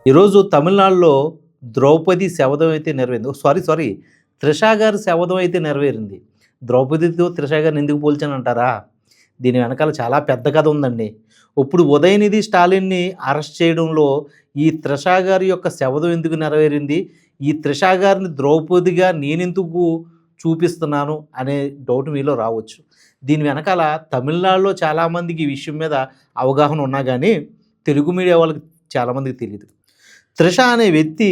ఈరోజు తమిళనాడులో ద్రౌపది శవదం అయితే నెరవేరింది. సారీ. త్రిష గారి శవదం అయితే నెరవేరింది. ద్రౌపదితో త్రిష గారిని ఎందుకు పోల్చానంటారా? దీని వెనకాల చాలా పెద్ద కథ ఉందండి. ఇప్పుడు ఉదయనిధి స్టాలిన్‌ని అరెస్ట్ చేయడంలో ఈ త్రిష గారి యొక్క శవదం ఎందుకు నెరవేరింది? ఈ త్రిష గారిని ద్రౌపదిగా నేనెందుకు చూపిస్తున్నాను అనే డౌట్ మీలో రావచ్చు. దీని వెనకాల తమిళనాడులో చాలామందికి ఈ విషయం మీద అవగాహన ఉన్నా గానీ, తెలుగు మీడియా వాళ్ళకి చాలామందికి తెలీదు. త్రిష అనే వ్యక్తి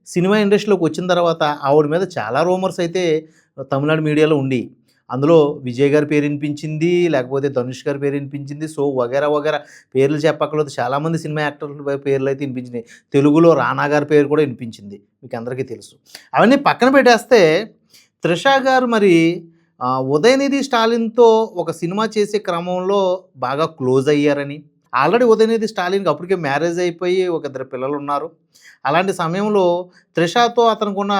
సినిమా ఇండస్ట్రీలోకి వచ్చిన తర్వాత ఆవిడ మీద చాలా రూమర్స్ అయితే తమిళనాడు మీడియాలో ఉండేయి. అందులో విజయ్ గారి పేరు వినిపించింది, లేకపోతే ధనుష్ గారి పేరు వినిపించింది. సో, వగైరా పేర్లు చెప్పక్కర్లేదు. చాలామంది సినిమా యాక్టర్ల పేర్లయితే వినిపించినాయి. తెలుగులో రానా గారి పేరు కూడా వినిపించింది. మీకందరికీ తెలుసు. అవన్నీ పక్కన పెట్టేస్తే త్రిష గారు మరి ఉదయనిధి స్టాలిన్‌తో ఒక సినిమా చేసే క్రమంలో బాగా క్లోజ్ అయ్యారని, ఆల్రెడీ ఉదయనిధి స్టాలిన్‌కి అప్పటికే మ్యారేజ్ అయిపోయి ఒక ఇద్దరు పిల్లలున్నారు. అలాంటి సమయంలో త్రిషతో అతనికున్న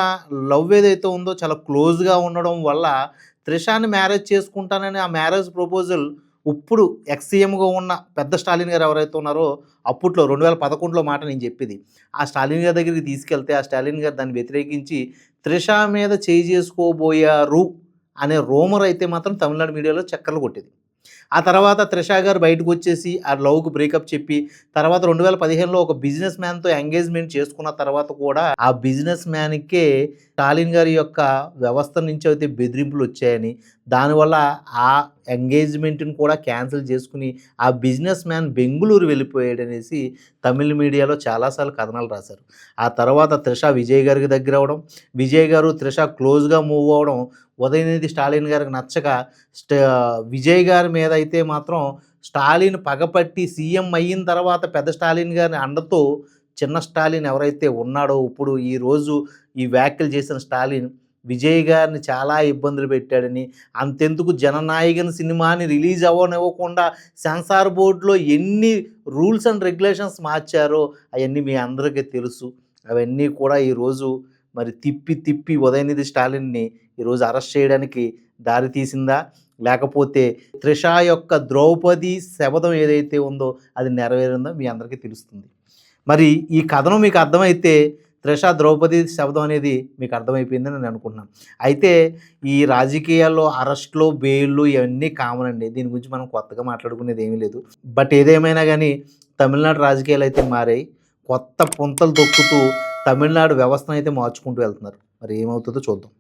లవ్ ఏదైతే ఉందో చాలా క్లోజ్‌గా ఉండడం వల్ల త్రిషని మ్యారేజ్ చేసుకుంటానని ఆ మ్యారేజ్ ప్రపోజల్ ఇప్పుడు ఎక్స్ సీఎంగా ఉన్న పెద్ద స్టాలిన్ గారు ఎవరైతే ఉన్నారో అప్పట్లో 2011లో మాట నేను చెప్పేది. ఆ స్టాలిన్ గారి దగ్గరికి తీసుకెళ్తే ఆ స్టాలిన్ గారు దాన్ని వ్యతిరేకించి త్రిష మీద చేయి చేసుకోబోయారు అనే రూమర్ అయితే మాత్రం తమిళనాడు మీడియాలో చక్కర్లు కొట్టేది. ఆ తర్వాత త్రిష గారు బయటకొచ్చేసి ఆ లవ్‌కి బ్రేకప్ చెప్పి, తర్వాత 2015లో ఒక బిజినెస్ మ్యాన్‌తో ఎంగేజ్‌మెంట్ చేసుకున్న తర్వాత కూడా, ఆ బిజినెస్ మ్యాన్‌కే స్టాలిన్ గారి యొక్క వ్యవస్థ నుంచి అయితే బెదిరింపులొచ్చాయని, దానివల్ల ఆ ఎంగేజ్‌మెంట్‌ని కూడా క్యాన్సిల్ చేసుకొని, ఆ బిజినెస్ మ్యాన్ బెంగుళూరు వెళ్ళిపోయాడనేసి తమిళ్ మీడియాలో చాలా సార్లు కథనాలు రాశారు. ఆ తర్వాత త్రిష విజయ్ గారికి దగ్గరవ్వడం, విజయ్ గారు త్రిష క్లోజ్‌గా మూవ్ అవ్వడం, ఉదయనిధి స్టాలిన్ గారికి నచ్చక స్ట విజయ్ గారి మీద అయితే మాత్రం స్టాలిన్ పగపట్టి సీఎం అయిన తర్వాత పెద్ద స్టాలిన్ గారి అండతో చిన్న స్టాలిన్ ఎవరైతే ఉన్నాడో ఇప్పుడు ఈరోజు ఈ వ్యాఖ్యలు చేసిన స్టాలిన్ విజయ్ గారిని చాలా ఇబ్బందులు పెట్టాడని, అంతెందుకు 'జననాయకన్' సినిమాని రిలీజ్ అవ్వనివ్వకుండా సెన్సార్ బోర్డ్‌లో ఎన్ని రూల్స్ అండ్ రెగ్యులేషన్స్ మార్చారో అయన్నీ మీ అందరికీ తెలుసు. అవన్నీ కూడా ఈరోజు మరి తిప్పి ఉదయనిధి స్టాలిన్‌ని ఈరోజు అరెస్ట్ చేయడానికి దారి తీసిందా? లేకపోతే త్రిష యొక్క ద్రౌపది శపథం ఏదైతే ఉందో అది నెరవేరిందో మీ అందరికీ తెలుస్తుంది. మరి ఈ కథనం మీకు అర్థమైతే త్రిష ద్రౌపది శపథం అనేది మీకు అర్థమైపోయిందని నేను అనుకుంటున్నాను. అయితే ఈ రాజకీయాల్లో అరెస్ట్‌లు, బెయిల్‌లు ఇవన్నీ కామన్ అండి. దీని గురించి మనం కొత్తగా మాట్లాడుకునేది ఏమీ లేదు. బట్ ఏదేమైనా గానీ తమిళనాడు రాజకీయాలయితే మారాయి. కొత్త పుంతలు తొక్కుతూ తమిళనాడు వ్యవస్థనైతే మార్చుకుంటూ వెళ్తున్నారు. మరి ఏమవుతుందో చూద్దాం.